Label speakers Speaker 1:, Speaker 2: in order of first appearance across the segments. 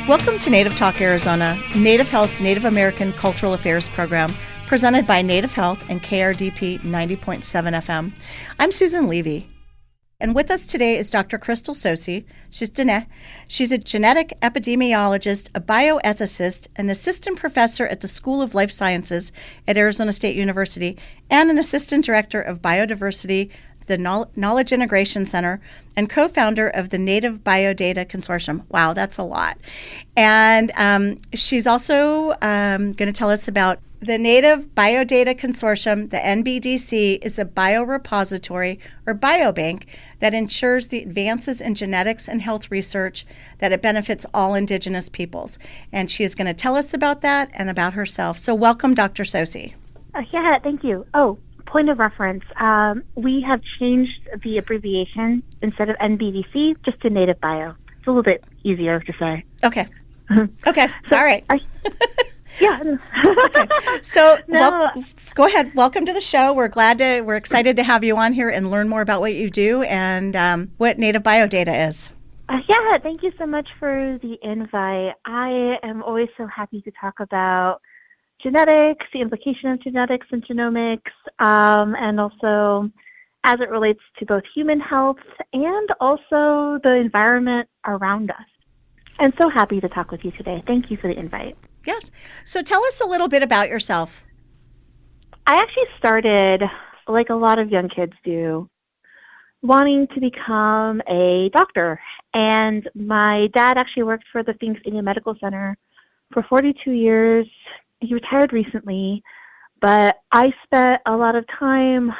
Speaker 1: Welcome to Native Talk Arizona, Native Health's Native American Cultural Affairs program, presented by Native Health and KRDP 90.7 FM. I'm Susan Levy, and with us today is Dr. Crystal Sosi. She's a genetic epidemiologist, a bioethicist, an assistant professor at the School of Life Sciences at Arizona State University, and an assistant director of biodiversity, the Knowledge Integration Center, and co-founder of the Native Biodata Consortium. Wow, that's a lot. And she's also going to tell us about the Native Biodata Consortium. The NBDC is a biorepository or biobank that ensures the advances in genetics and health research that it benefits all Indigenous peoples. And she is going to tell us about that and about herself. So welcome, Dr. Sosi.
Speaker 2: Yeah, thank you. Point of reference, we have changed the abbreviation instead of NBDC just to Native Bio. It's a little bit easier to say.
Speaker 1: Okay. Okay. So, all right.
Speaker 2: Yeah.
Speaker 1: Okay. So go ahead. Welcome to the show. We're excited to have you on here and learn more about what you do and what Native Biodata is.
Speaker 2: Yeah, thank you so much for the invite. I am always so happy to talk about genetics, the implication of genetics and genomics, and also as it relates to both human health and also the environment around us. I'm so happy to talk with you today. Thank you for the invite.
Speaker 1: Yes. So tell us a little bit about yourself.
Speaker 2: I actually started, like a lot of young kids do, wanting to become a doctor. And my dad actually worked for the Phoenix Indian Medical Center for 42 years. He retired recently, but I spent a lot of time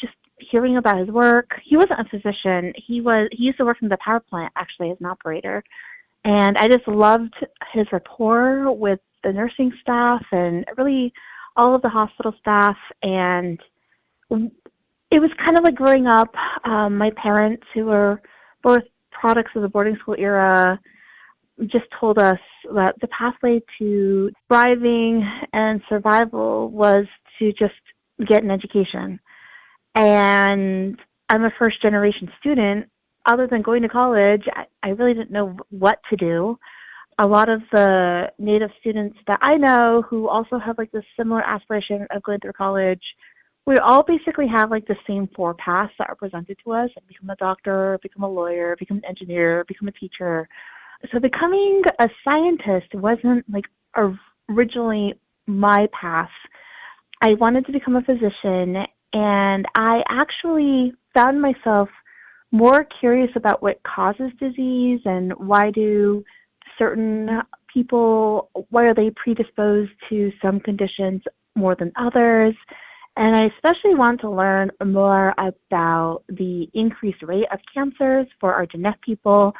Speaker 2: just hearing about his work. He wasn't a physician. He used to work in the power plant, actually, as an operator. And I just loved his rapport with the nursing staff and really all of the hospital staff. And it was kind of like growing up. My parents, who were both products of the boarding school era, just told us that the pathway to thriving and survival was to just get an education. And I'm a first-generation student. Other than going to college, I really didn't know what to do. A lot of the Native students that I know who also have like this similar aspiration of going through college, we all basically have like the same four paths that are presented to us: become a doctor, become a lawyer, become an engineer, become a teacher. So becoming a scientist wasn't like originally my path. I wanted to become a physician, and I actually found myself more curious about what causes disease and why do certain people, why are they predisposed to some conditions more than others. And I especially want to learn more about the increased rate of cancers for our genetic people.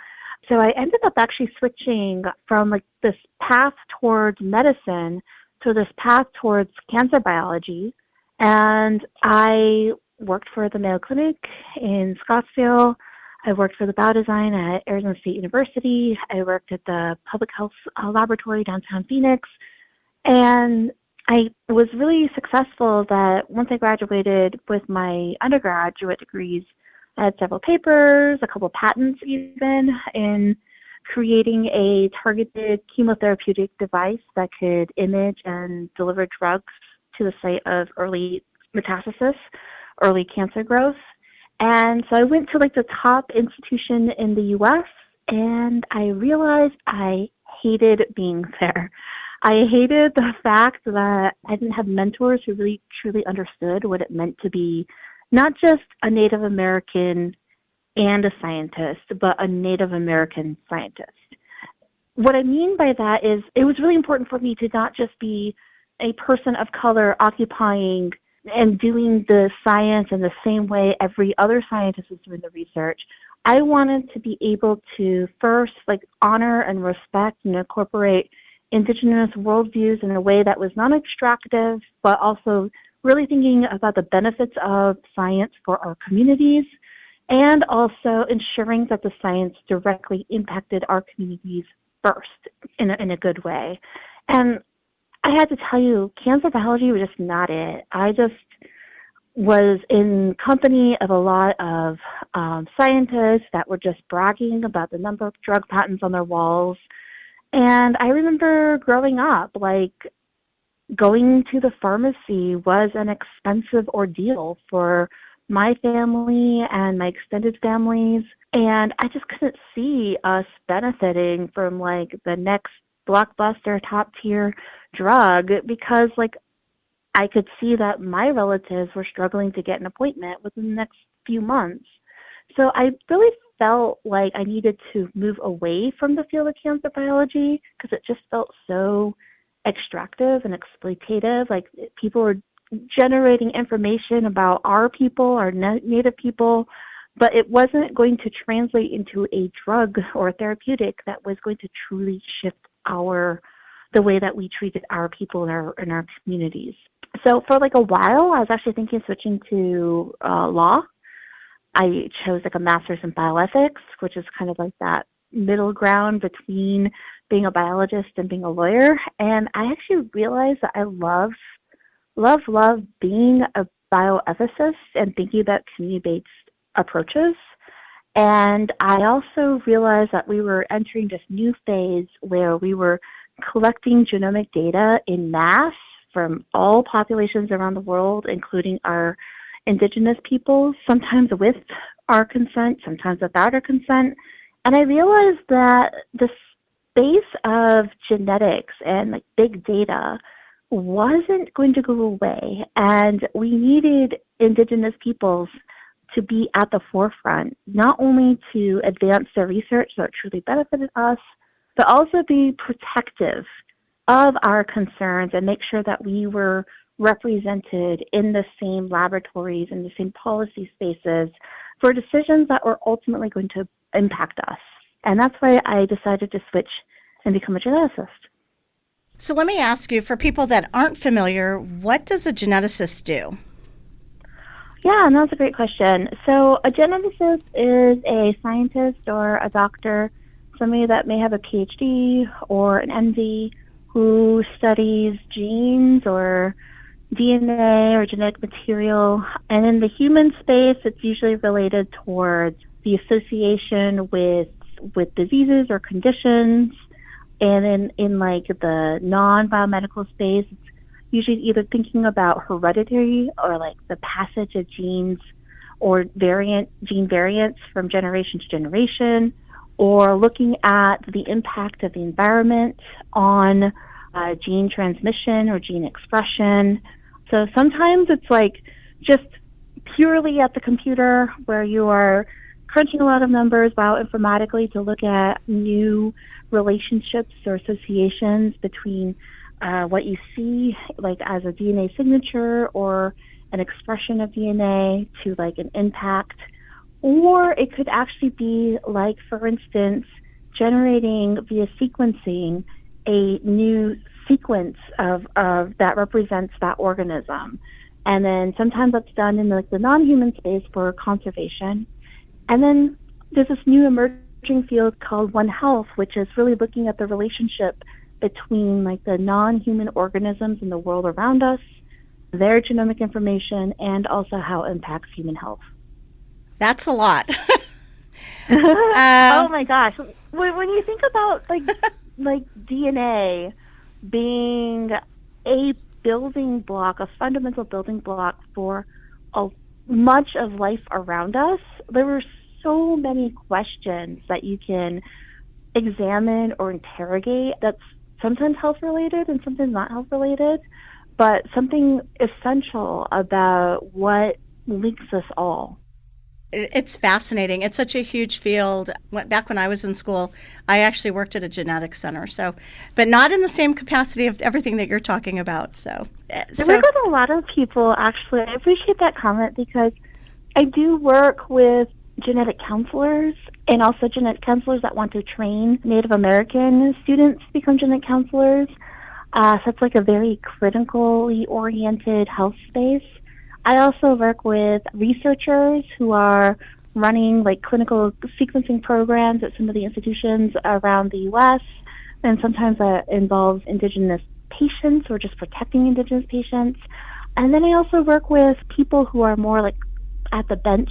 Speaker 2: So I ended up actually switching from like this path towards medicine to this path towards cancer biology. And I worked for the Mayo Clinic in Scottsdale. I worked for the biodesign at Arizona State University. I worked at the public health laboratory downtown Phoenix. And I was really successful that once I graduated with my undergraduate degrees, I had several papers, a couple patents even, in creating a targeted chemotherapeutic device that could image and deliver drugs to the site of early metastasis, early cancer growth. And so I went to like the top institution in the U.S., and I realized I hated being there. I hated the fact that I didn't have mentors who really truly understood what it meant to be not just a Native American and a scientist, but a Native American scientist. What I mean by that is it was really important for me to not just be a person of color occupying and doing the science in the same way every other scientist was doing the research. I wanted to be able to first honor and respect and incorporate Indigenous worldviews in a way that was non-extractive, but also really thinking about the benefits of science for our communities, and also ensuring that the science directly impacted our communities first in a good way. And I had to tell you, cancer biology was just not it. I just was in company of a lot of scientists that were just bragging about the number of drug patents on their walls. And I remember growing up, like going to the pharmacy was an expensive ordeal for my family and my extended families. And I just couldn't see us benefiting from like the next blockbuster top tier drug because like I could see that my relatives were struggling to get an appointment within the next few months. So I really felt like I needed to move away from the field of cancer biology because it just felt so extractive and exploitative. Like people were generating information about our people, our native people, but it wasn't going to translate into a drug or a therapeutic that was going to truly shift the way that we treated our people in our communities. So for like a while, I was actually thinking of switching to law. I chose like a master's in bioethics, which is kind of like that middle ground between being a biologist and being a lawyer. And I actually realized that I love being a bioethicist and thinking about community-based approaches. And I also realized that we were entering this new phase where we were collecting genomic data in mass from all populations around the world, including our indigenous peoples, sometimes with our consent, sometimes without our consent. And I realized that the space of genetics and like big data wasn't going to go away, and we needed indigenous peoples to be at the forefront, not only to advance their research so it truly benefited us, but also be protective of our concerns and make sure that we were represented in the same laboratories and the same policy spaces for decisions that were ultimately going to impact us. And that's why I decided to switch and become a geneticist.
Speaker 1: So let me ask you, for people that aren't familiar, what does a geneticist do?
Speaker 2: Yeah, and that's a great question. So a geneticist is a scientist or a doctor, somebody that may have a PhD or an MD who studies genes or DNA or genetic material. And in the human space, it's usually related towards the association with diseases or conditions. And in like the non-biomedical space, it's usually either thinking about heredity or like the passage of genes or gene variants from generation to generation, or looking at the impact of the environment on gene transmission or gene expression. So sometimes it's like just purely at the computer where you are crunching a lot of numbers bioinformatically to look at new relationships or associations between what you see like as a DNA signature or an expression of DNA to like an impact. Or it could actually be like, for instance, generating via sequencing a new sequence of that represents that organism. And then sometimes that's done in like the non-human space for conservation. And then there's this new emerging field called One Health, which is really looking at the relationship between like the non-human organisms in the world around us, their genomic information, and also how it impacts human health.
Speaker 1: That's a lot.
Speaker 2: Oh my gosh. When you think about like DNA being a building block, a fundamental building block for much of life around us, there were so many questions that you can examine or interrogate that's sometimes health related and sometimes not health related, but something essential about what links us all.
Speaker 1: It's fascinating. It's such a huge field. Back when I was in school, I actually worked at a genetics center, but not in the same capacity of everything that you're talking about. So
Speaker 2: I work with a lot of people, actually. I appreciate that comment because I do work with genetic counselors and also genetic counselors that want to train Native American students to become genetic counselors. So it's like a very clinically oriented health space. I also work with researchers who are running like clinical sequencing programs at some of the institutions around the U.S., and sometimes that involves Indigenous patients or just protecting Indigenous patients. And then I also work with people who are more like at the bench,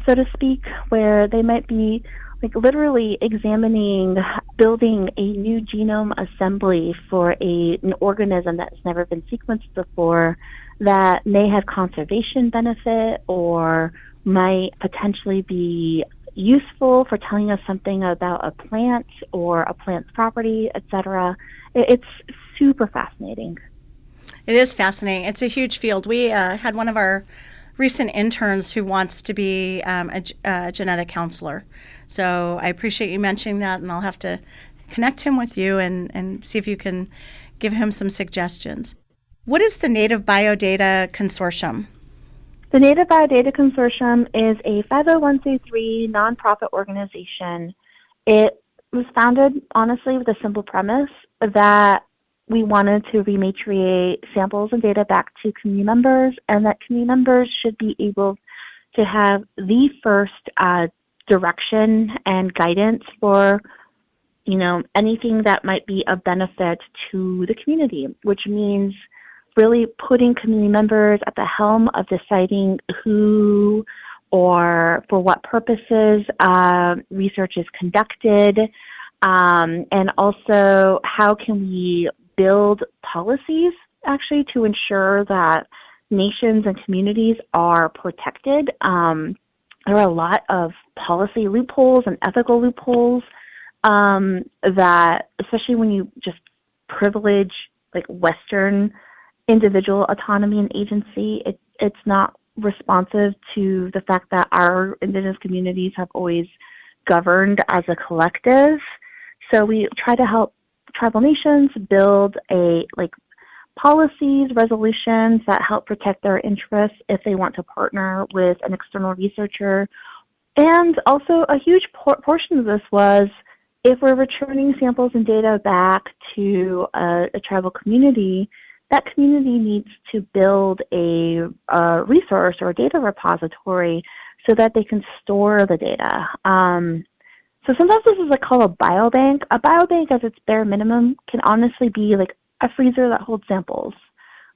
Speaker 2: so to speak, where they might be like literally examining, building a new genome assembly for an organism that's never been sequenced before that may have conservation benefit or might potentially be useful for telling us something about a plant or a plant's property, etc. It's super fascinating.
Speaker 1: It is fascinating. It's a huge field. We had one of our recent interns who wants to be a genetic counselor. So I appreciate you mentioning that, and I'll have to connect him with you and see if you can give him some suggestions. What is the Native Biodata Consortium?
Speaker 2: The Native Biodata Consortium is a 501c3 nonprofit organization. It was founded, honestly, with a simple premise that we wanted to repatriate samples and data back to community members, and that community members should be able to have the first direction and guidance for, anything that might be of benefit to the community, which means really putting community members at the helm of deciding who or for what purposes research is conducted, and also how can we build policies actually to ensure that nations and communities are protected. There are a lot of policy loopholes and ethical loopholes that, especially when you just privilege like Western individual autonomy and agency, it's not responsive to the fact that our indigenous communities have always governed as a collective. So we try to help tribal nations build policies, resolutions that help protect their interests if they want to partner with an external researcher. And also a huge portion of this was if we're returning samples and data back to a tribal community, that community needs to build a resource or a data repository so that they can store the data. So sometimes this is called a biobank. A biobank, as its bare minimum, can honestly be like a freezer that holds samples.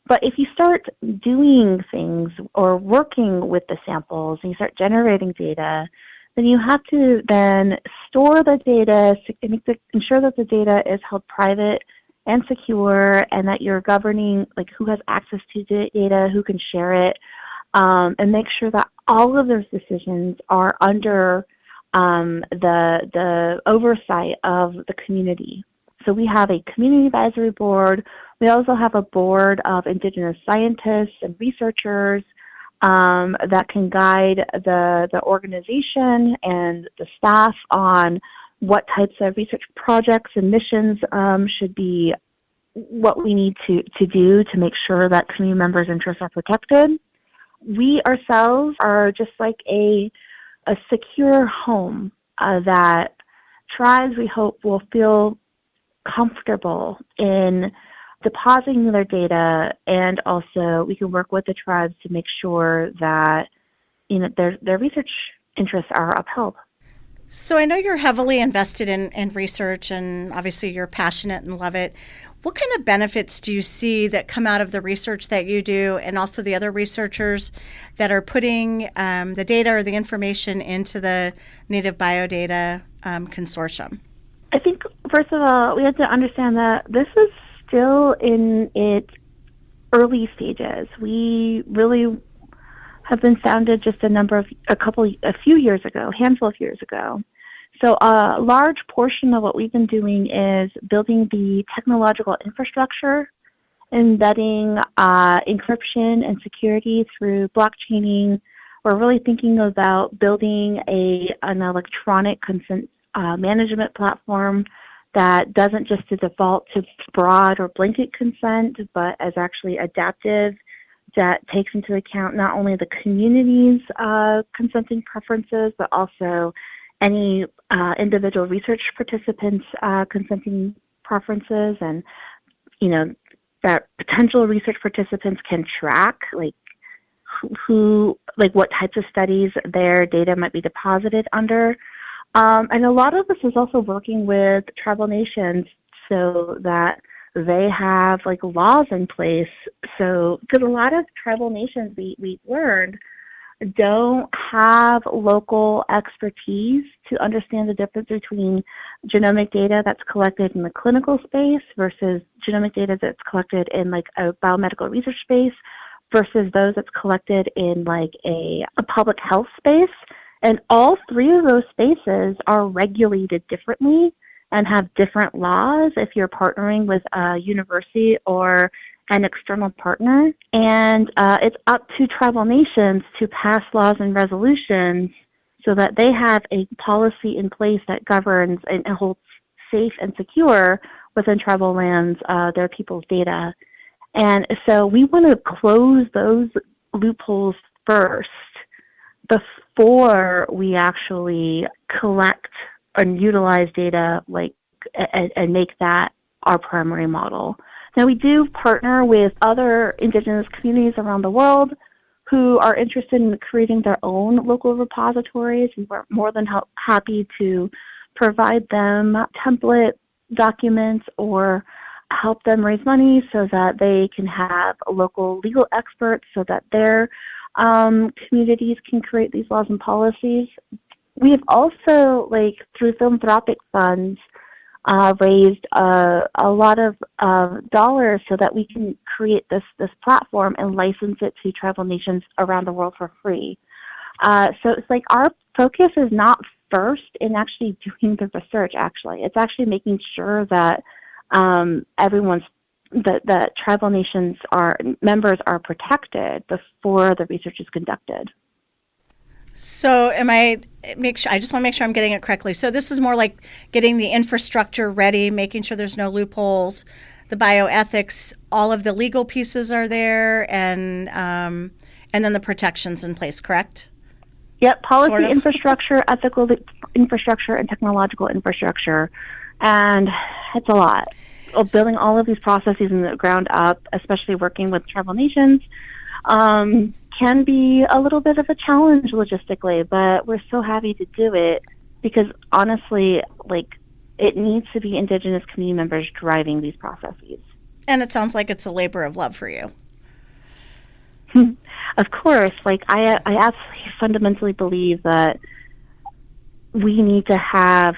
Speaker 2: But if you start doing things or working with the samples and you start generating data, then you have to then store the data, ensure that the data is held private and secure, and that you're governing who has access to the data, who can share it, and make sure that all of those decisions are under the oversight of the community. So we have a community advisory board. We also have a board of indigenous scientists and researchers that can guide the organization and the staff on what types of research projects and missions should be what we need to do to make sure that community members' interests are protected. We ourselves are just like a secure home that tribes, we hope, will feel comfortable in depositing their data, and also we can work with the tribes to make sure that their research interests are upheld.
Speaker 1: So I know you're heavily invested in research, and obviously you're passionate and love it. What kind of benefits do you see that come out of the research that you do, and also the other researchers that are putting the data or the information into the Native Biodata Consortium?
Speaker 2: I think, first of all, we have to understand that this is still in its early stages. We really have been founded just a few years ago, a handful of years ago. So a large portion of what we've been doing is building the technological infrastructure, embedding encryption and security through blockchaining. We're really thinking about building an electronic consent management platform that doesn't just default to broad or blanket consent, but is actually adaptive, that takes into account not only the community's consenting preferences, but also any individual research participants' consenting preferences, and that potential research participants can track what types of studies their data might be deposited under. And a lot of this is also working with tribal nations so that they have laws in place. So, because a lot of tribal nations, we learned, don't have local expertise to understand the difference between genomic data that's collected in the clinical space versus genomic data that's collected in like a biomedical research space versus those that's collected in like a public health space. And all three of those spaces are regulated differently and have different laws if you're partnering with a university or an external partner. And it's up to tribal nations to pass laws and resolutions so that they have a policy in place that governs and holds safe and secure within tribal lands their people's data. And so we want to close those loopholes first before we actually collect and utilize data and make that our primary model. Now, we do partner with other indigenous communities around the world who are interested in creating their own local repositories, and we're more than happy to provide them template documents or help them raise money so that they can have local legal experts so that their communities can create these laws and policies. We have also, through philanthropic funds, raised a lot of dollars so that we can create this platform and license it to tribal nations around the world for free. So it's like our focus is not first in actually doing the research, actually. It's actually making sure that that tribal nations members are protected before the research is conducted.
Speaker 1: So I just want to make sure I'm getting it correctly. So this is more like getting the infrastructure ready, making sure there's no loopholes, the bioethics, all of the legal pieces are there, and then the protections in place, correct?
Speaker 2: Yep, policy infrastructure, ethical infrastructure, and technological infrastructure. And it's a lot. Building all of these processes in the ground up, especially working with tribal nations, can be a little bit of a challenge logistically, but we're so happy to do it because honestly, it needs to be indigenous community members driving these processes.
Speaker 1: And it sounds like it's a labor of love for you.
Speaker 2: Of course, I absolutely fundamentally believe that we need to have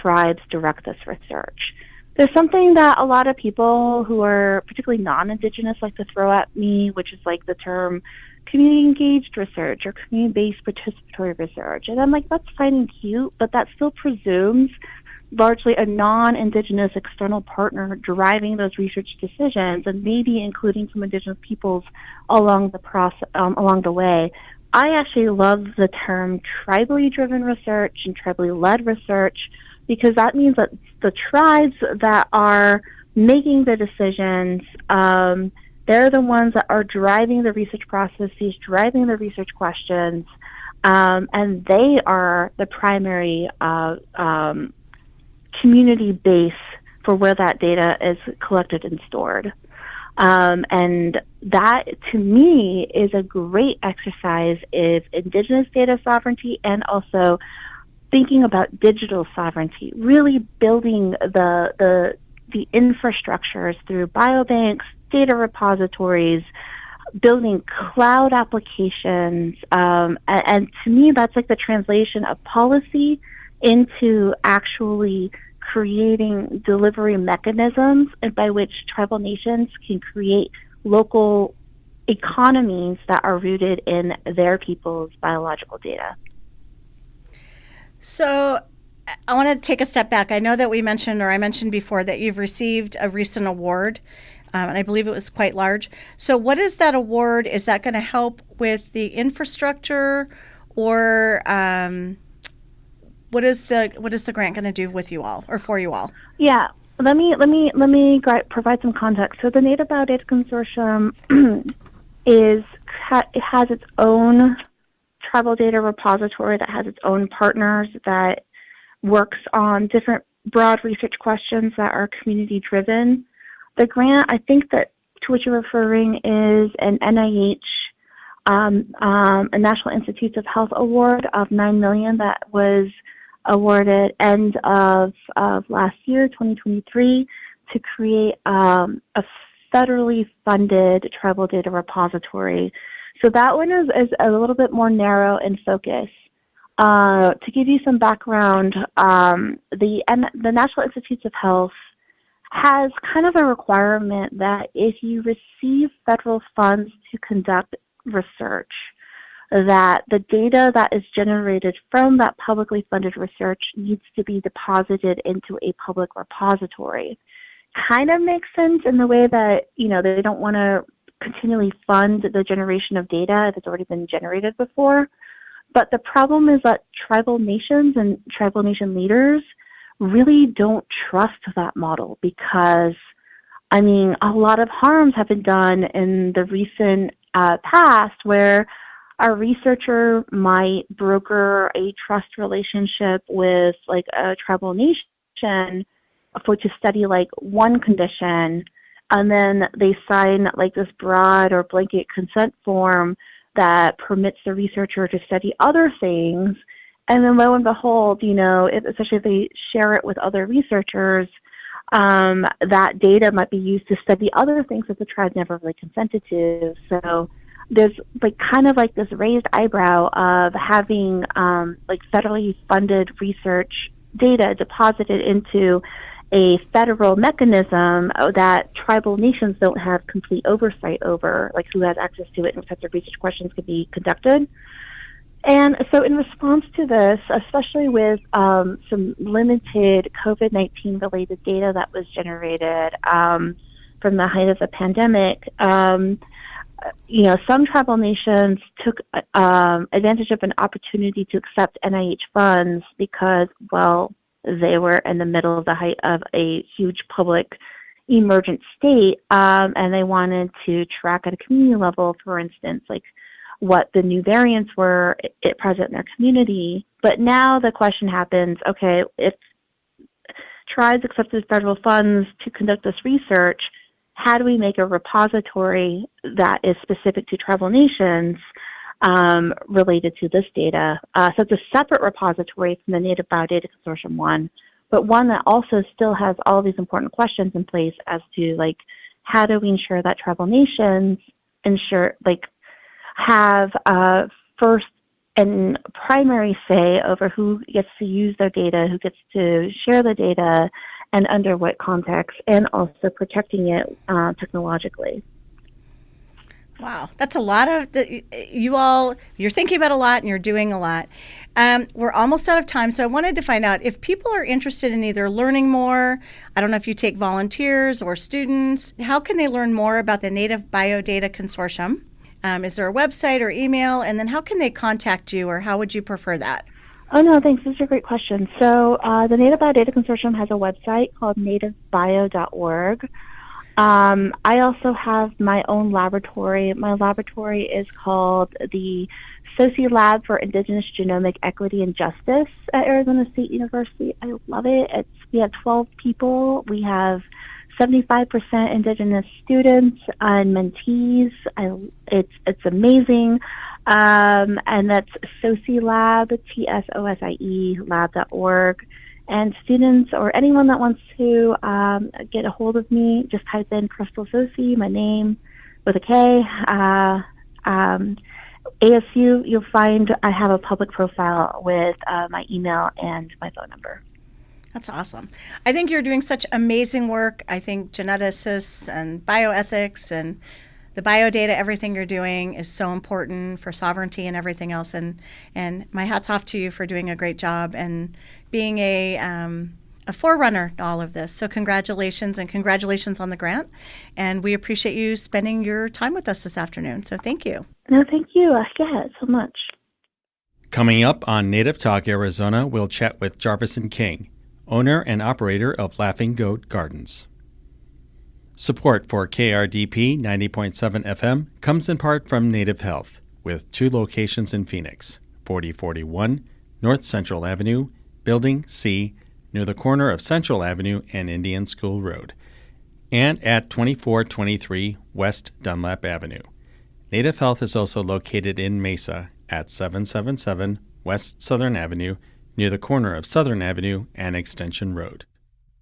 Speaker 2: tribes direct this research. There's something that a lot of people who are particularly non-indigenous like to throw at me, which is the term community-engaged research or community-based participatory research. And I'm like, that's fine and cute, but that still presumes largely a non-indigenous external partner driving those research decisions and maybe including some indigenous peoples along the process, along the way. I actually love the term tribally driven research and tribally led research because that means that the tribes that are making the decisions, they're the ones that are driving the research processes, driving the research questions, and they are the primary community base for where that data is collected and stored. And that, to me, is a great exercise in indigenous data sovereignty and also thinking about digital sovereignty, really building the infrastructures through biobanks, data repositories, building cloud applications. And to me, that's the translation of policy into actually creating delivery mechanisms by which tribal nations can create local economies that are rooted in their people's biological data.
Speaker 1: So I want to take a step back. I know that I mentioned before that you've received a recent award, and I believe it was quite large. So what is that award? Is that going to help with the infrastructure, or what is the grant going to do with you all or for you all?
Speaker 2: Yeah, let me provide some context. So the Native Biodata Consortium has its own tribal data repository that has its own partners that works on different broad research questions that are community driven. The grant, I think that to which you're referring, is an NIH, a National Institutes of Health award of $9 million that was awarded end of last year, 2023, to create a federally funded tribal data repository So that one is a little bit more narrow in focus. To give you some background, the National Institutes of Health has kind of a requirement that if you receive federal funds to conduct research, that the data that is generated from that publicly funded research needs to be deposited into a public repository. Kind of makes sense in the way that, they don't want to continually fund the generation of data if it's already been generated before. But the problem is that tribal nations and tribal nation leaders really don't trust that model because, a lot of harms have been done in the recent past where a researcher might broker a trust relationship with like a tribal nation to study like one condition, and then they sign like this broad or blanket consent form that permits the researcher to study other things. And then lo and behold, especially if they share it with other researchers, that data might be used to study other things that the tribe never really consented to. So there's kind of this raised eyebrow of having federally funded research data deposited into a federal mechanism that tribal nations don't have complete oversight over, like who has access to it and what types of research questions could be conducted. And so in response to this, especially with some limited COVID-19 related data that was generated from the height of the pandemic, some tribal nations took advantage of an opportunity to accept NIH funds because, they were in the middle of the height of a huge public emergent state, and they wanted to track at a community level, for instance, what the new variants were at present in their community. But now the question happens, okay, if tribes accepted federal funds to conduct this research, how do we make a repository that is specific to tribal nations related to this data? So it's a separate repository from the Native Biodata Consortium one, but one that also still has all these important questions in place as to how do we ensure that tribal nations have first and primary say over who gets to use their data, who gets to share the data, and under what context, and also protecting it technologically.
Speaker 1: Wow, that's a lot of you're thinking about a lot and you're doing a lot. We're almost out of time, so I wanted to find out if people are interested in either learning more, I don't know if you take volunteers or students, how can they learn more about the Native Biodata Consortium? Is there a website or email? And then how can they contact you, or how would you prefer that?
Speaker 2: Oh, no, thanks. This is a great question. So the Native Biodata Consortium has a website called nativebio.org. I also have my own laboratory. My laboratory is called the Soci Lab for Indigenous Genomic Equity and Justice at Arizona State University. I love it. We have 12 people. We have 75% Indigenous students and mentees. It's amazing. And that's Soci Lab, TSOSIE lab.org. And students or anyone that wants to get a hold of me, just type in Crystal Soci, my name, with a K. ASU, you'll find I have a public profile with my email and my phone number.
Speaker 1: That's awesome. I think you're doing such amazing work. I think geneticists and bioethics and the biodata, everything you're doing is so important for sovereignty and everything else. And my hat's off to you for doing a great job and being a forerunner to all of this. So congratulations, and congratulations on the grant. And we appreciate you spending your time with us this afternoon. So thank you.
Speaker 2: No, thank you. So much.
Speaker 3: Coming up on Native Talk Arizona, we'll chat with Jarvison King, owner and operator of Laughing Goat Gardens. Support for KRDP 90.7 FM comes in part from Native Health, with 2 locations in Phoenix, 4041 North Central Avenue, Building C, near the corner of Central Avenue and Indian School Road, and at 2423 West Dunlap Avenue. Native Health is also located in Mesa at 777 West Southern Avenue, near the corner of Southern Avenue and Extension Road.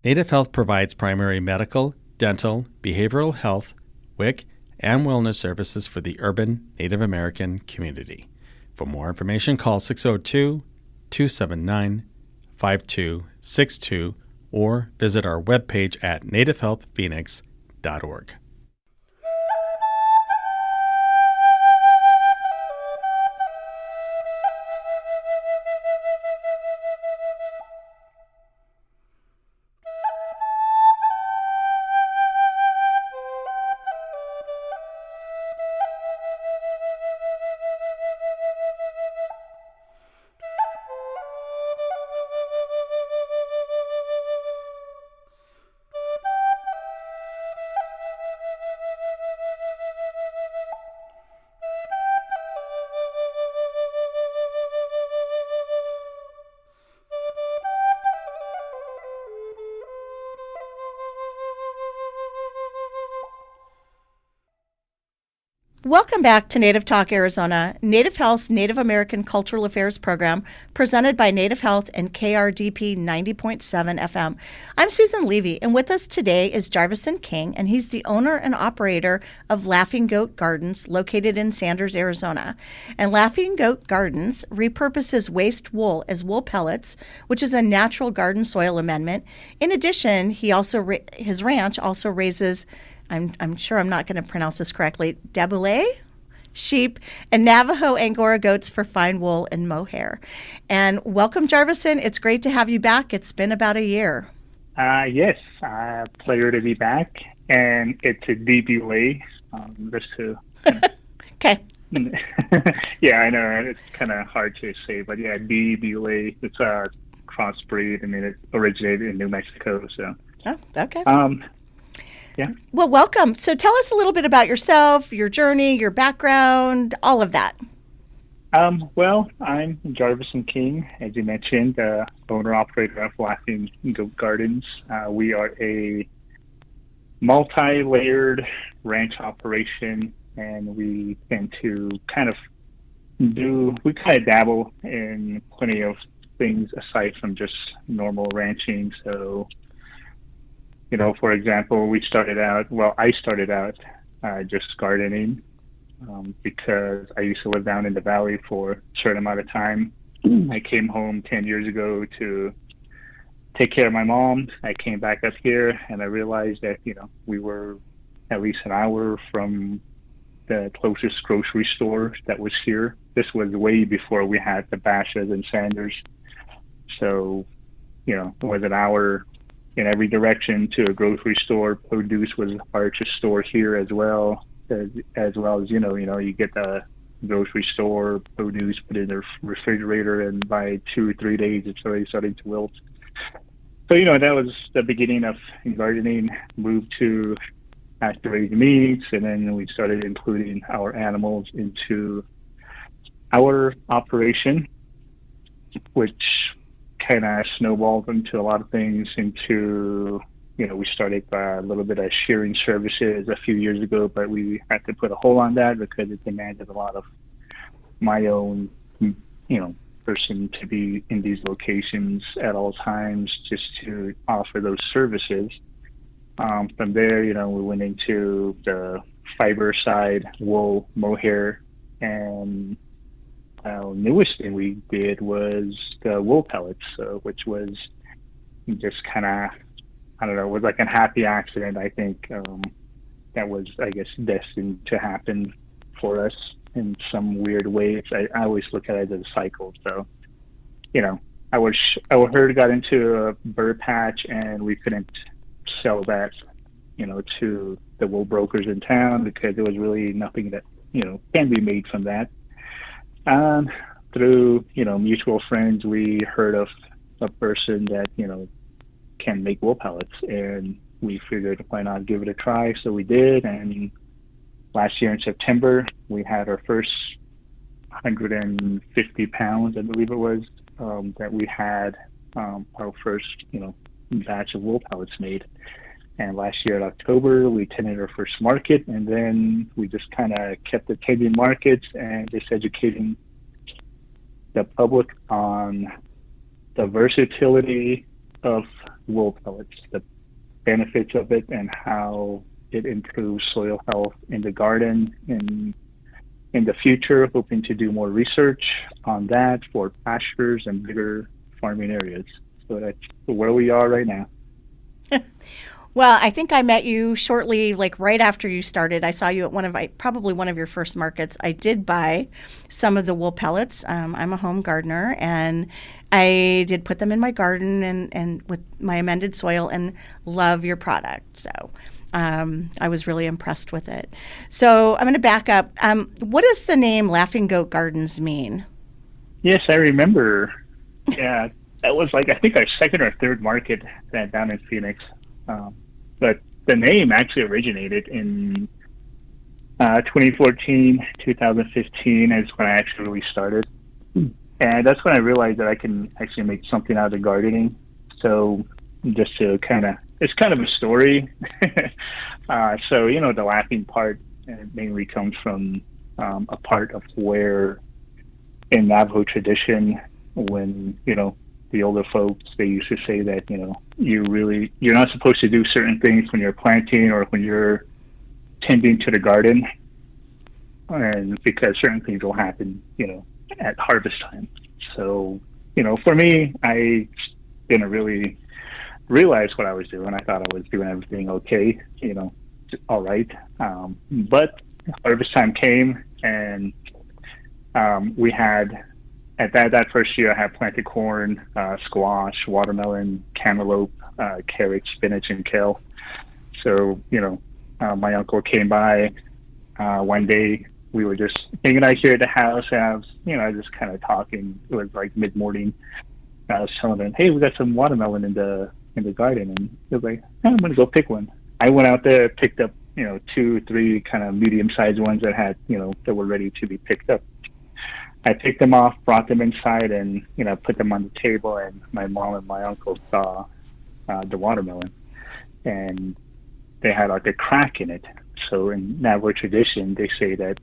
Speaker 3: Native Health provides primary medical, dental, behavioral health, WIC, and wellness services for the urban Native American community. For more information, call 602-279-5262 or visit our webpage at nativehealthphoenix.org.
Speaker 1: Welcome back to Native Talk Arizona, Native Health's Native American Cultural Affairs program, presented by Native Health and KRDP 90.7 FM. I'm Susan Levy, and with us today is Jarvison King, and he's the owner and operator of Laughing Goat Gardens, located in Sanders, Arizona. And Laughing Goat Gardens repurposes waste wool as wool pellets, which is a natural garden soil amendment. In addition, his ranch also raises, I'm sure I'm not going to pronounce this correctly, Dabule sheep and Navajo Angora goats for fine wool and mohair. And welcome, Jarvison. It's great to have you back. It's been about a year.
Speaker 4: Yes, pleasure to be back. And it's a Dabule, just to...
Speaker 1: Okay.
Speaker 4: Yeah, I know. It's kind of hard to say, but yeah, Dabule, it's a crossbreed. I mean, it originated in New Mexico, so...
Speaker 1: Oh, okay.
Speaker 4: Yeah.
Speaker 1: Well, welcome. So tell us a little bit about yourself, your journey, your background, all of that.
Speaker 4: Well, I'm Jarvison King, as you mentioned, owner-operator of Laughing Goat Gardens. We are a multi-layered ranch operation, and we tend to kind of dabble in plenty of things aside from just normal ranching. So, you know, for example, I started out just gardening because I used to live down in the valley for a certain amount of time. I came home 10 years ago to take care of my mom. I came back up here and I realized that, you know, we were at least an hour from the closest grocery store that was here. This was way before we had the Bashas and Sanders. So, you know, it was an hour in every direction to a grocery store. Produce was hard to store here as well as you know, you get the grocery store produce put in the refrigerator, and by 2 or 3 days it's already starting to wilt. So, you know, that was the beginning of gardening. Moved to raise meats, and then we started including our animals into our operation, which kind of snowballed into a lot of things. Into, you know, we started a little bit of shearing services a few years ago, but we had to put a hold on that because it demanded a lot of my own, you know, person to be in these locations at all times just to offer those services. From there, you know, we went into the fiber side, wool, mohair, and newest thing we did was the wool pellets, which was just kind of, I don't know, it was like a happy accident. I think that was, I guess, destined to happen for us in some weird way. I always look at it as a cycle. So, you know, our herd got into a bird patch, and we couldn't sell that, you know, to the wool brokers in town because there was really nothing that, you know, can be made from that. Through, you know, mutual friends, we heard of a person that, you know, can make wool pellets, and we figured why not give it a try. So we did, and last year in September, we had our first 150 pounds, I believe it was, that we had our first, you know, batch of wool pellets made. And last year in October, we attended our first market, and then we just kind of kept attending markets and just educating the public on the versatility of wool pellets, the benefits of it, and how it improves soil health in the garden. And in the future, hoping to do more research on that for pastures and bigger farming areas. So that's where we are right now.
Speaker 1: Well, I think I met you shortly, like right after you started. I saw you at probably one of your first markets. I did buy some of the wool pellets. I'm a home gardener, and I did put them in my garden and with my amended soil, and love your product. So I was really impressed with it. So I'm going to back up. What does the name Laughing Goat Gardens mean?
Speaker 4: Yes, I remember. Yeah, that was like, I think our second or third market down in Phoenix. But the name actually originated in 2014, 2015 is when I actually really started. And that's when I realized that I can actually make something out of gardening. So just to it's kind of a story. So, the laughing part mainly comes from a part of where in Navajo tradition, when, the older folks, they used to say that, you're not supposed to do certain things when you're planting or when you're tending to the garden, and because certain things will happen, at harvest time. So, for me, I didn't really realize what I was doing. I thought I was doing everything okay, all right. But harvest time came, and we had, at that first year, I had planted corn, squash, watermelon, cantaloupe, carrots, spinach, and kale. So, my uncle came by one day. We were just hanging out here at the house, and I was, just kind of talking. It was like mid-morning. I was telling him, "Hey, we got some watermelon in the garden," and he was like, "I'm gonna go pick one." I went out there, picked up, 2 or 3 kind of medium-sized ones that had, that were ready to be picked up. I picked them off, brought them inside, and put them on the table. And my mom and my uncle saw the watermelon, and they had like a crack in it. So in Navajo tradition, they say that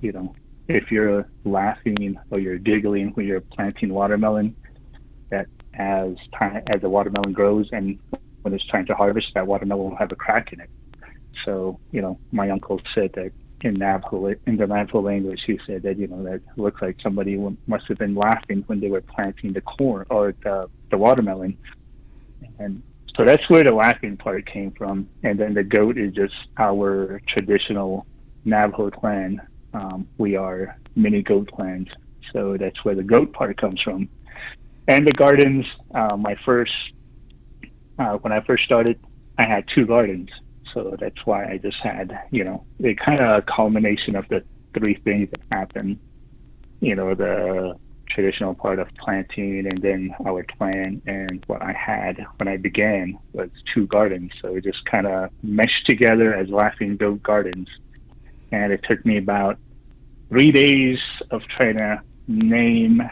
Speaker 4: if you're laughing or you're giggling when you're planting watermelon, that as the watermelon grows and when it's time to harvest, that watermelon will have a crack in it. So my uncle said that. In the Navajo language, he said that that looks like somebody must have been laughing when they were planting the corn or the watermelon, and so that's where the laughing part came from. And then the goat is just our traditional Navajo clan. We are mini goat clans, so that's where the goat part comes from. And the gardens, when I first started, I had 2 gardens. So that's why I just had, a kind of culmination of the 3 things that happened, the traditional part of planting, and then our clan, and what I had when I began was 2 gardens. So it just kind of meshed together as Laughing Goat Gardens. And it took me about 3 days of trying to name,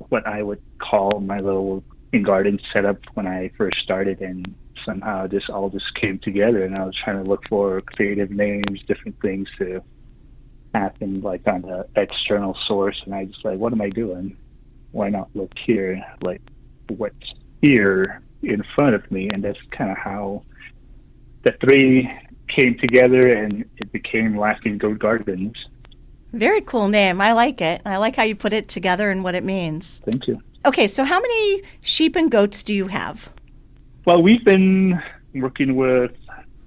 Speaker 4: what I would call my little garden setup when I first started, and somehow this all just came together, and I was trying to look for creative names, different things to happen like on the external source, and I just like, what am I doing? Why not look here, like what's here in front of me? And that's kind of how the 3 came together, and it became Laughing Goat Gardens.
Speaker 1: Very cool name. I like it. I like how you put it together and what it means.
Speaker 4: Thank you.
Speaker 1: Okay, so how many sheep and goats do you have?
Speaker 4: Well, we've been working with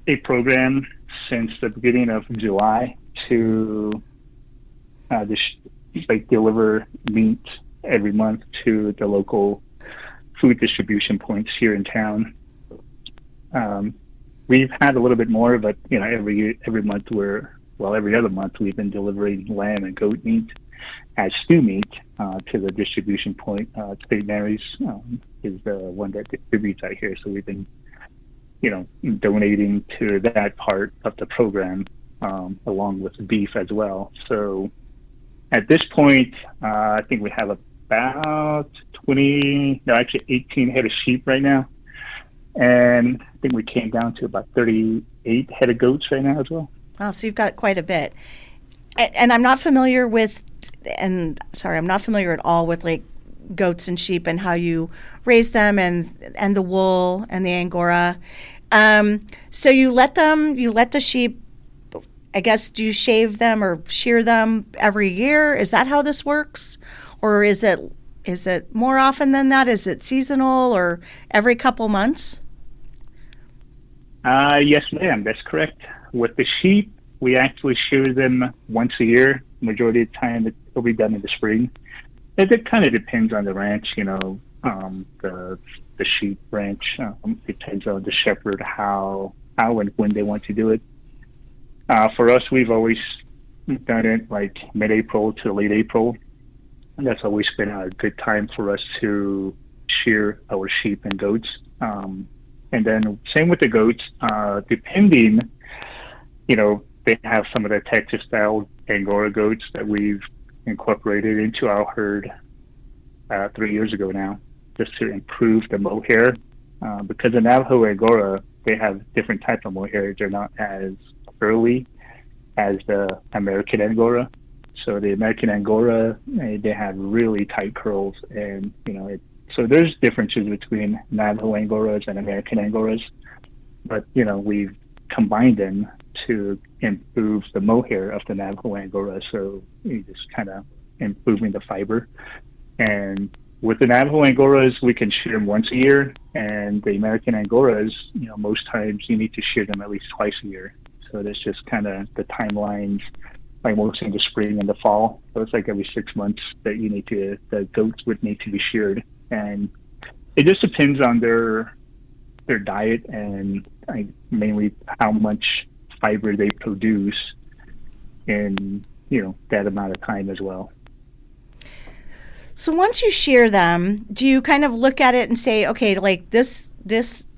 Speaker 4: a program since the beginning of July to deliver meat every month to the local food distribution points here in town. We've had a little bit more, but every month every other month we've been delivering lamb and goat meat as stew meat to the distribution point. St. Mary's is the one that distributes out here, so we've been, donating to that part of the program along with beef as well. So at this point, I think we have about 18 head of sheep right now, and I think we came down to about 38 head of goats right now as well.
Speaker 1: Wow, so you've got quite a bit. And I'm not familiar at all with like goats and sheep and how you raise them and the wool and the Angora. So you let the sheep, I guess, do you shave them or shear them every year? Is that how this works? Or is it more often than that? Is it seasonal or every couple months?
Speaker 4: Yes, ma'am, that's correct. With the sheep, we actually shear them once a year. Majority of the time, it'll be done in the spring. It kind of depends on the ranch, the sheep ranch. Depends on the shepherd how and when they want to do it. For us, we've always done it like mid-April to late April. And that's always been a good time for us to shear our sheep and goats. And then same with the goats, depending, they have some of the Texas style Angora goats that we've incorporated into our herd 3 years ago now, just to improve the mohair. Because the Navajo Angora, they have different types of mohair. They're not as curly as the American Angora. So the American Angora, they have really tight curls, and so there's differences between Navajo Angoras and American Angoras, but we've combined them to improve the mohair of the Navajo Angora. So you just kind of improving the fiber. And with the Navajo Angoras, we can shear them once a year, and the American Angoras, most times you need to shear them at least twice a year. So that's just kind of the timelines, like mostly in the spring and the fall. So it's like every 6 months that the goats would need to be sheared. And it just depends on their diet and mainly how much fiber they produce in, that amount of time as well.
Speaker 1: So once you shear them, do you kind of look at it and say, okay, like this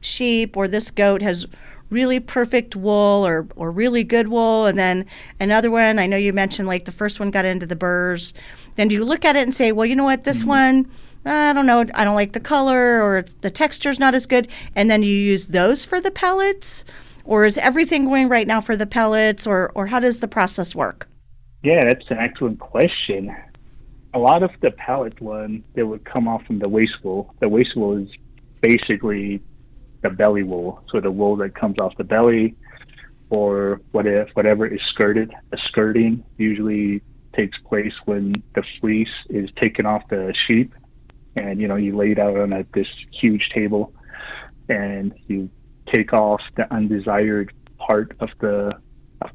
Speaker 1: sheep or this goat has really perfect wool or really good wool, and then another one, I know you mentioned like the first one got into the burrs. Then do you look at it and say, well, you know what, this one, I don't know, I don't like the color, or the texture's not as good, and then you use those for the pellets? Or is everything going right now for the pellets, or how does the process work?
Speaker 4: Yeah, that's an excellent question. A lot of the pellet one, they would come off from the waist wool. The waist wool is basically the belly wool, so the wool that comes off the belly, or whatever is skirted. The skirting usually takes place when the fleece is taken off the sheep, and you lay it out on this huge table, and you take off the undesired part of the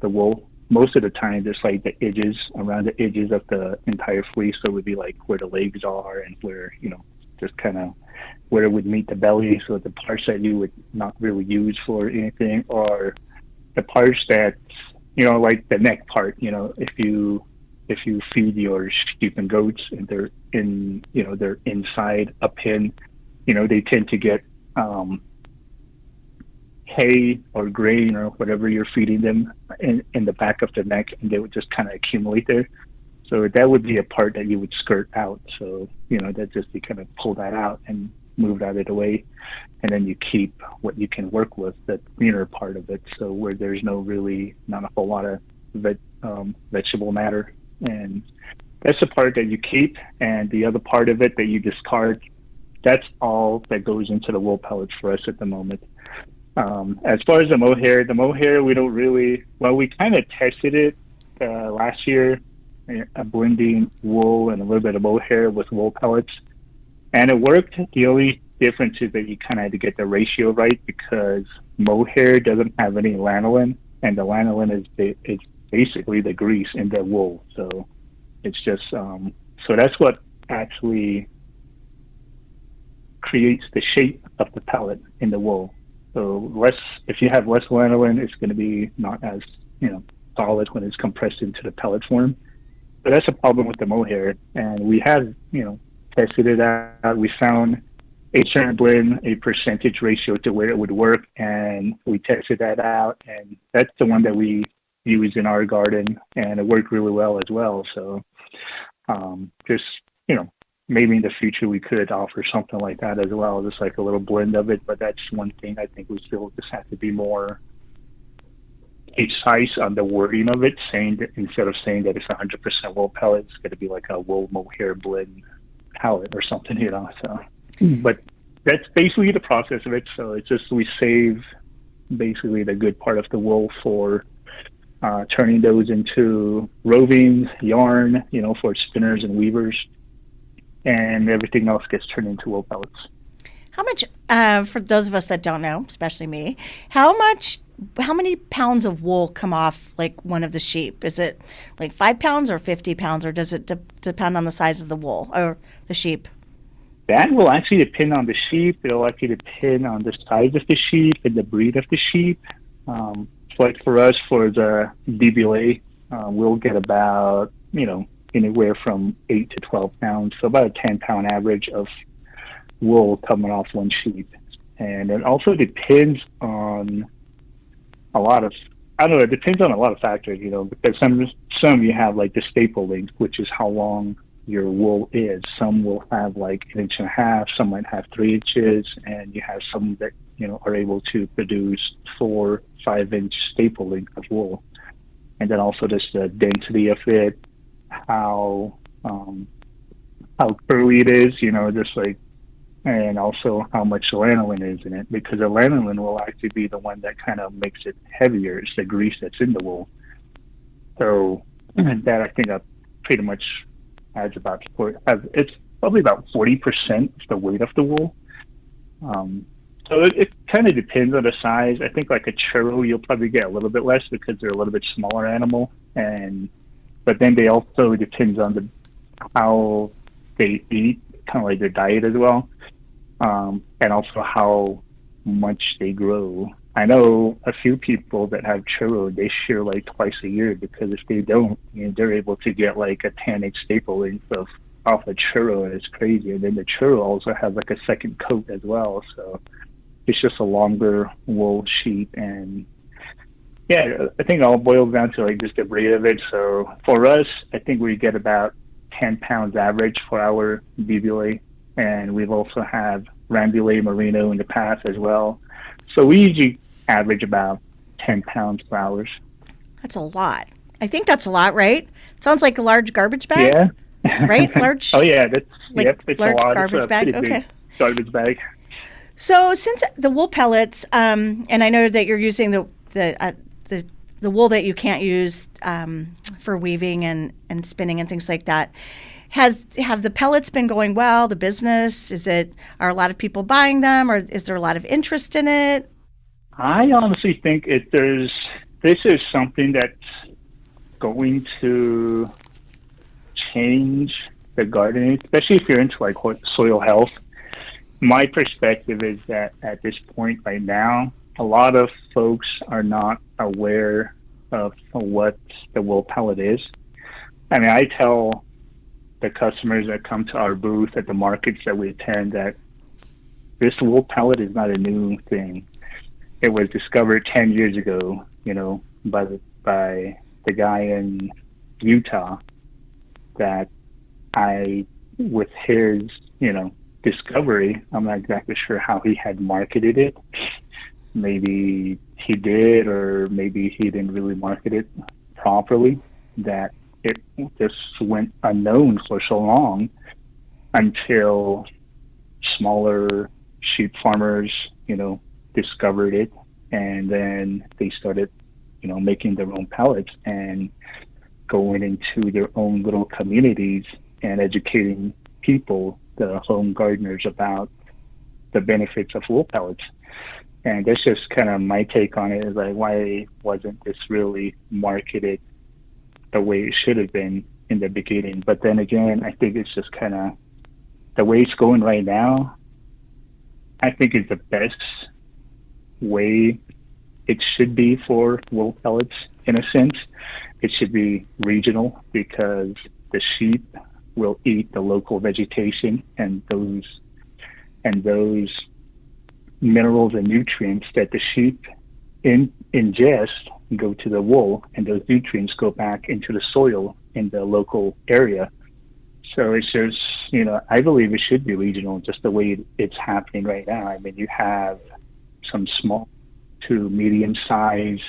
Speaker 4: wool. Most of the time, just like the edges, around the edges of the entire fleece, so it would be like where the legs are and where just kind of where it would meet the belly, so the parts that you would not really use for anything, or the parts that like the neck part. If you feed your sheep and goats and they're they're inside a pen, they tend to get hay or grain or whatever you're feeding them in the back of the neck, and they would just kind of accumulate there. So that would be a part that you would skirt out. So, that just you kind of pull that out and move that out of the way, and then you keep what you can work with, the greener part of it. So where there's not a whole lot of vegetable matter, and that's the part that you keep, and the other part of it that you discard, that's all that goes into the wool pellets for us at the moment. As far as the mohair, we don't really, we kind of tested it last year, blending wool and a little bit of mohair with wool pellets, and it worked. The only difference is that you kind of had to get the ratio right, because mohair doesn't have any lanolin, and the lanolin is basically the grease in the wool. So it's just, so that's what actually creates the shape of the pellet in the wool. So if you have less lanolin, it's going to be not as solid when it's compressed into the pellet form. But that's a problem with the mohair, and we have tested it out. We found a certain blend, a percentage ratio to where it would work, and we tested that out, and that's the one that we use in our garden, and it worked really well as well. So just maybe in the future we could offer something like that as well, just like a little blend of it. But that's one thing I think we still just have to be more precise on the wording of it, saying that instead of saying that it's 100% wool pellet, it's going to be like a wool mohair blend pellet or something, So, but that's basically the process of it. So it's just we save basically the good part of the wool for turning those into rovings, yarn, for spinners and weavers, and everything else gets turned into wool pellets.
Speaker 1: How much, for those of us that don't know, especially me, how many pounds of wool come off like one of the sheep? Is it like 5 pounds or 50 pounds, or does it depend on the size of the wool or the sheep?
Speaker 4: That will actually depend on the sheep. It'll actually depend on the size of the sheep and the breed of the sheep. Like for us, for the DBLA, we'll get about, anywhere from 8 to 12 pounds, so about a 10-pound average of wool coming off one sheep. And it also depends on it depends on a lot of factors, because some you have like the staple length, which is how long your wool is. Some will have like 1.5 inches, some might have 3 inches, and you have some that, are able to produce 4-5 inch staple length of wool. And then also just the density of it, how curly it is, just like, and also how much lanolin is in it, because the lanolin will actually be the one that kind of makes it heavier. It's the grease that's in the wool. So that I think pretty much adds it's probably about 40% of the weight of the wool. So it kind of depends on the size. I think like a churro, you'll probably get a little bit less because they're a little bit smaller animal, but then they also depends on how they eat, kind of like their diet as well, and also how much they grow. I know a few people that have churro, they shear like twice a year, because if they don't, they're able to get like a 10-inch staple length off a churro, and it's crazy. And then the churro also has like a second coat as well, so it's just a longer wool sheet. And yeah, I think it all boils down to like just the breed of it. So for us, I think we get about 10 pounds average for our BBLA, and we've also had Rambulé Merino in the past as well. So we usually average about 10 pounds per hour.
Speaker 1: That's a lot. I think that's a lot, right? Sounds like a large garbage bag.
Speaker 4: Yeah.
Speaker 1: Right? Large.
Speaker 4: Oh yeah, it's
Speaker 1: large
Speaker 4: a lot.
Speaker 1: Garbage
Speaker 4: it's a
Speaker 1: bag.
Speaker 4: pretty
Speaker 1: Okay.
Speaker 4: big garbage bag.
Speaker 1: So since the wool pellets, and I know that you're using the wool that you can't use for weaving and spinning and things like that, have the pellets been going well? The business, are a lot of people buying them, or is there a lot of interest in it?
Speaker 4: I honestly think this is something that's going to change the gardening, especially if you're into like soil health. My perspective is that at this point right now, a lot of folks are not aware of what the wool pellet is. I mean, I tell the customers that come to our booth at the markets that we attend that this wool pellet is not a new thing. It was discovered 10 years ago, by the guy in Utah, that with his, discovery, I'm not exactly sure how he had marketed it. Maybe he did, or maybe he didn't really market it properly, that it just went unknown for so long until smaller sheep farmers, discovered it, and then they started, making their own pellets and going into their own little communities and educating people, the home gardeners, about the benefits of wool pellets. And that's just kind of my take on it, is like, why wasn't this really marketed the way it should have been in the beginning? But then again, I think it's just kind of the way it's going right now. I think it's the best way it should be for wool pellets, in a sense. It should be regional, because the sheep will eat the local vegetation, and those minerals and nutrients that the sheep ingest go to the wool, and those nutrients go back into the soil in the local area. So it's just, I believe it should be regional, just the way it's happening right now. I mean, you have some small to medium-sized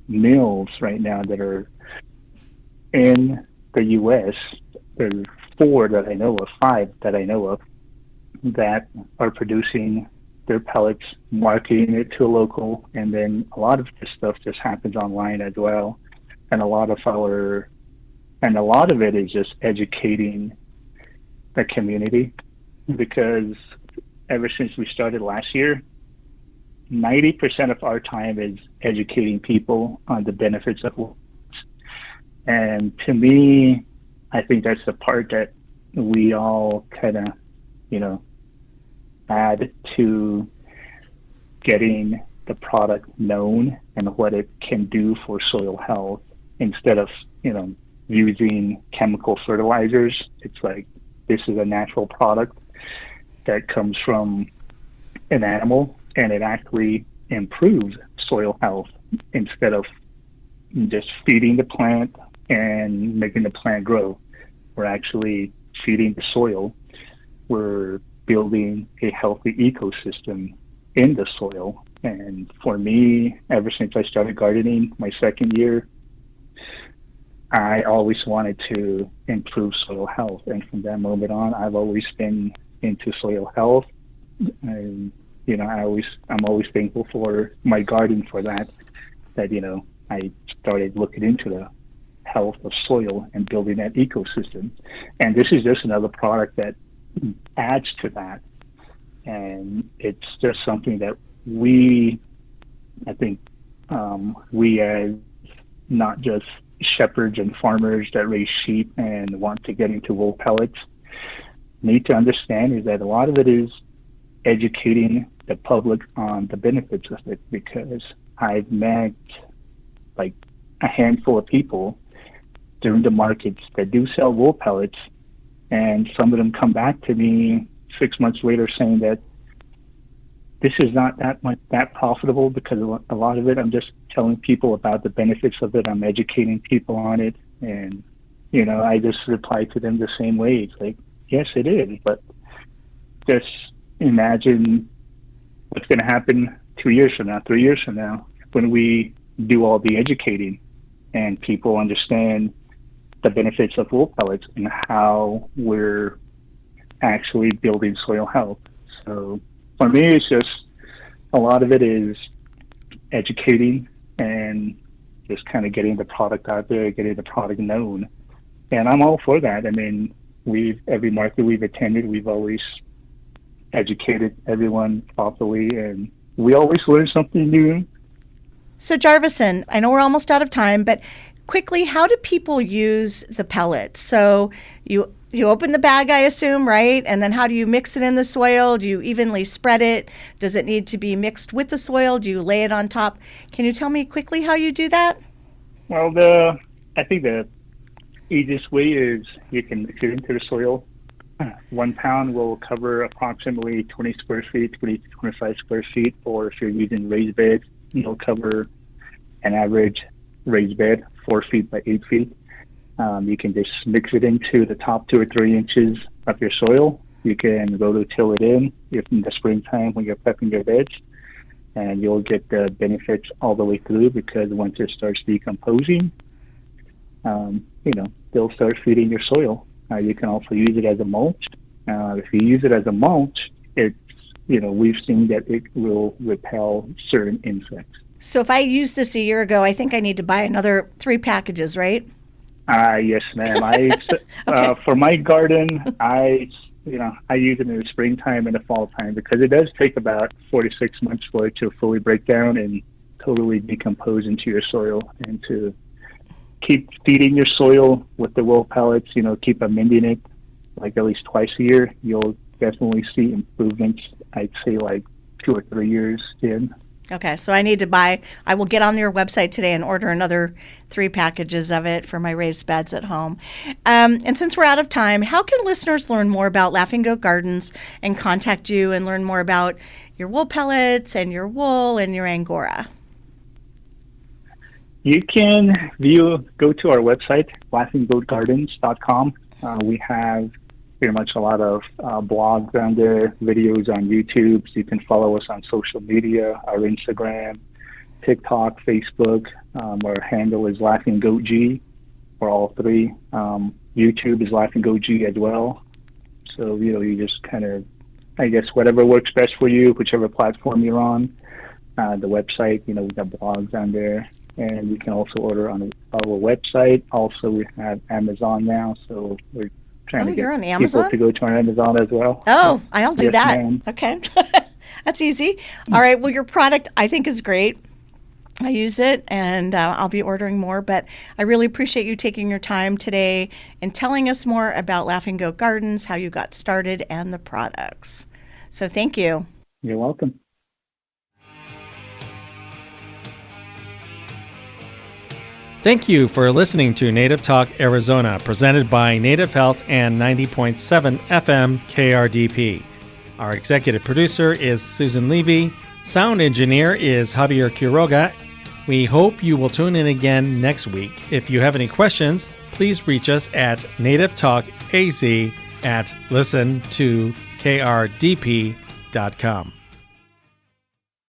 Speaker 4: mills right now that are in the U.S. There's 5 that I know of, that are producing their pellets, marketing it to a local, and then a lot of this stuff just happens online as well. And a lot of it is just educating the community, because ever since we started last year, 90% of our time is educating people on the benefits of wool. And to me, I think that's the part that we all kind of, add to getting the product known and what it can do for soil health, instead of, using chemical fertilizers. It's like, this is a natural product that comes from an animal, and it actually improves soil health instead of just feeding the plant and making the plant grow. We're actually feeding the soil. We're building a healthy ecosystem in the soil. And for me, ever since I started gardening my second year, I always wanted to improve soil health. And from that moment on, I've always been into soil health. And, I'm always thankful for my garden for that, I started looking into the health of soil and building that ecosystem. And this is just another product that adds to that. And it's just something that we as not just shepherds and farmers that raise sheep and want to get into wool pellets need to understand, is that a lot of it is educating the public on the benefits of it. Because I've met like a handful of people during the markets that do sell wool pellets, and some of them come back to me 6 months later saying that this is not that profitable, because a lot of it, I'm just telling people about the benefits of it. I'm educating people on it. And, I just reply to them the same way. It's like, yes, it is. But just imagine what's going to happen 2 years from now, 3 years from now, when we do all the educating and people understand the benefits of wool pellets and how we're actually building soil health. So for me, it's just a lot of it is educating and just kind of getting the product out there, getting the product known. And I'm all for that. I mean, every market we've attended, we've always educated everyone properly, and we always learn something new.
Speaker 1: So Jarvison, I know we're almost out of time, but quickly, how do people use the pellets? So you open the bag, I assume, right? And then how do you mix it in the soil? Do you evenly spread it? Does it need to be mixed with the soil? Do you lay it on top? Can you tell me quickly how you do that?
Speaker 4: Well, I think the easiest way is you can mix it into the soil. 1 pound will cover approximately 20 square feet, 20 to 25 square feet. Or if you're using raised beds, it'll cover an average raised bed, 4 feet by 8 feet. You can just mix it into the top 2 or 3 inches of your soil. You can go to till it in in the springtime when you're prepping your beds, and you'll get the benefits all the way through, because once it starts decomposing, they'll start feeding your soil. You can also use it as a mulch. If you use it as a mulch, we've seen that it will repel certain insects.
Speaker 1: So if I used this a year ago, I think I need to buy another 3 packages, right?
Speaker 4: Yes, ma'am. Okay. For my garden, I use it in the springtime and the fall time, because it does take about 4 to 6 months for it to fully break down and totally decompose into your soil. And to keep feeding your soil with the wool pellets, keep amending it like at least twice a year, you'll definitely see improvements. I'd say like 2 or 3 years in.
Speaker 1: Okay, so I will get on your website today and order another 3 packages of it for my raised beds at home. And since we're out of time, how can listeners learn more about Laughing Goat Gardens and contact you and learn more about your wool pellets and your wool and your Angora?
Speaker 4: You can go to our website, laughinggoatgardens.com. We have pretty much a lot of blogs on there, videos on YouTube. So you can follow us on social media, our Instagram, TikTok, Facebook. Our handle is Laughing Goat G for all 3. YouTube is Laughing Goat G as well. So, you just kind of I guess whatever works best for you, whichever platform you're on. The website, we got blogs on there, and you can also order on our website. Also, we have Amazon now, so we're trying to
Speaker 1: you're
Speaker 4: get
Speaker 1: on
Speaker 4: people
Speaker 1: Amazon?
Speaker 4: to go to our Amazon as well.
Speaker 1: Oh, I'll do
Speaker 4: Yes,
Speaker 1: that.
Speaker 4: ma'am.
Speaker 1: Okay. That's easy. All right. Well, your product I think is great. I use it, and I'll be ordering more. But I really appreciate you taking your time today and telling us more about Laughing Goat Gardens, how you got started, and the products. So thank you.
Speaker 4: You're welcome.
Speaker 3: Thank you for listening to Native Talk Arizona, presented by Native Health and 90.7 FM KRDP. Our executive producer is Susan Levy. Sound engineer is Javier Quiroga. We hope you will tune in again next week. If you have any questions, please reach us at nativetalkaz@listen2krdp.com.